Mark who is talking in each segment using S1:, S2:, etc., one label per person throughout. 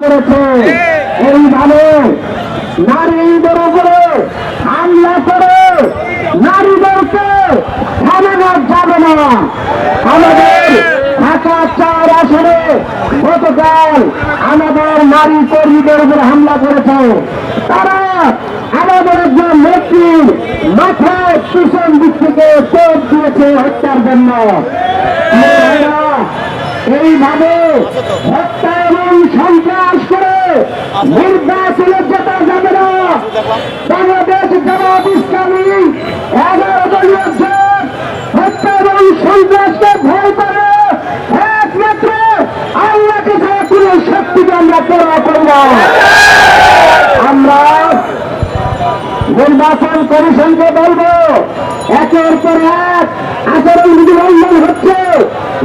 S1: করেছে। এইভাবে নারীদের উপরে হামলা করে নারীদেরকে থামানো যাবে না। আমাদের ঢাকা 4 আসনে গতকাল আমাদের নারী কর্মীদের উপরে হামলা করেছে। তারা আমাদের একজন নেত্রীর মাথায় পিছন দিক থেকে চোট দিয়েছে হত্যার জন্য। এইভাবে হত্যা এবং সন্ত্রাস করে নির্বাচনে যেতে যাবে না। বাংলাদেশ জামাত ইসলামী 11 দলীয় জোট হত্যা এবং সন্ত্রাসকে ভয় করে একমাত্র আল্লাহকে ছাড়া কোনো শক্তিকে আমরা পরোয়া করব না। আমরা নির্বাচন কমিশনকে বলবো, একের পর এক আচরণবিধি লঙ্ঘন হচ্ছে,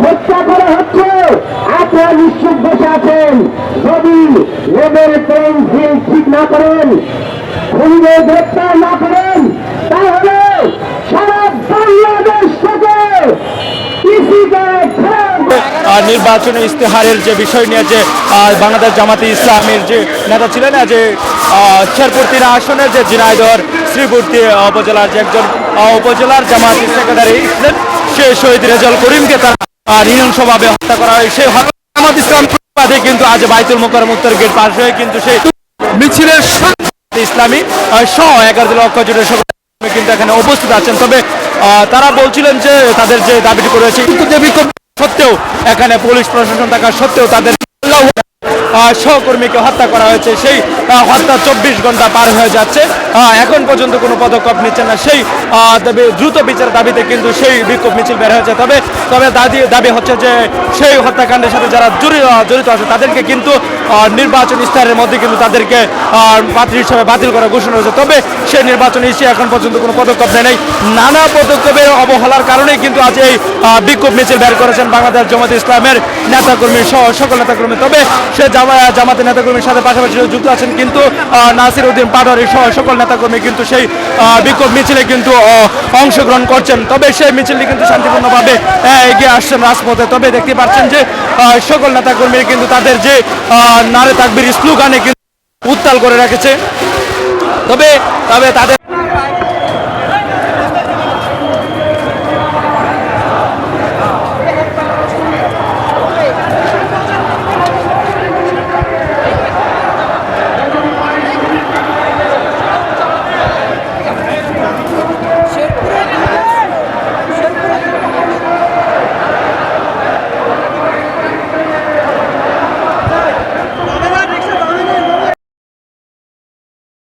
S1: হত্যা করা হচ্ছে। আপনারা নিশ্চুপ বসে আছেন। যদি লেভেল প্লেইং ফিল্ড ঠিক না করেন, খুনিদের গ্রেপ্তার না করেন, তাহলে সারা বাংলাদেশ থেকে
S2: নির্বাচনী ইস্তেহারের যে বিষয় নিয়ে যে বাংলাদেশ জামাতে ইসলামের যে নেতা ছিলেন, যে শেরপুর 3 আসনের যে ঝিনাইদহ শ্রীপুর উপজেলার যে একজন উপজেলার জামাত সেক্রেটারি ছিলেন, সেই শহীদ রেজাউল করিমকে তারা নৃশংসভাবে হত্যা করা হয়। সেই জামাত ইসলাম কিন্তু আজ বাইতুল মোকাররম উত্তর গেট পাশ হয়ে কিন্তু সেই মিছিলের ইসলামী সহ 11 লক্ষ জুড়ে কিন্তু এখানে উপস্থিত আছেন। তবে তারা বলছিলেন যে তাদের যে দাবিটি করেছে, কিন্তু যে বিক্ষোভ সত্ত্বেও এখানে পুলিশ প্রশাসন থাকা সত্ত্বেও তাদের সহকর্মীকে হত্যা করা হয়েছে। সেই হত্যা 24 ঘন্টা পার হয়ে যাচ্ছে, এখন পর্যন্ত কোনো পদক্ষেপ নিচ্ছে না। সেই দ্রুত বিচার দাবিতে কিন্তু সেই বিক্ষোভ মিছিল বের হয়েছে। তবে দাবি হচ্ছে যে সেই হত্যাকাণ্ডের সাথে যারা জড়িত আছে তাদেরকে কিন্তু নির্বাচন ইস্তাহারের মধ্যে কিন্তু তাদেরকে প্রার্থী হিসেবে বাতিল করা ঘোষণা হয়েছে। তবে সেই নির্বাচন ইস্যু এখন পর্যন্ত কোনো পদক্ষেপ নেই। নানা পদক্ষেপের অবহেলার কারণেই কিন্তু আজ এই বিক্ষোভ মিছিল বের করেছেন বাংলাদেশ জামাতে ইসলামের নেতাকর্মী সহ সকল নেতাকর্মী। তবে সে জামাতের নেতাকর্মীর সাথে পাশাপাশি যুক্ত আছেন কিন্তু নাসির উদ্দিন পাটোয়ারি সহ সকল নেতাকর্মী কিন্তু সেই বিক্ষোভ মিছিলে কিন্তু অংশগ্রহণ করছেন। তবে সেই মিছিলটি কিন্তু শান্তিপূর্ণভাবে এগিয়ে আসছেন রাজপথে। তবে দেখতে পাচ্ছেন যে সকল নেতাকর্মী কিন্তু তাদের যে নারে তাকবীর স্লোগানে কিন্তু উত্তাল করে রেখেছে। তবে তাদের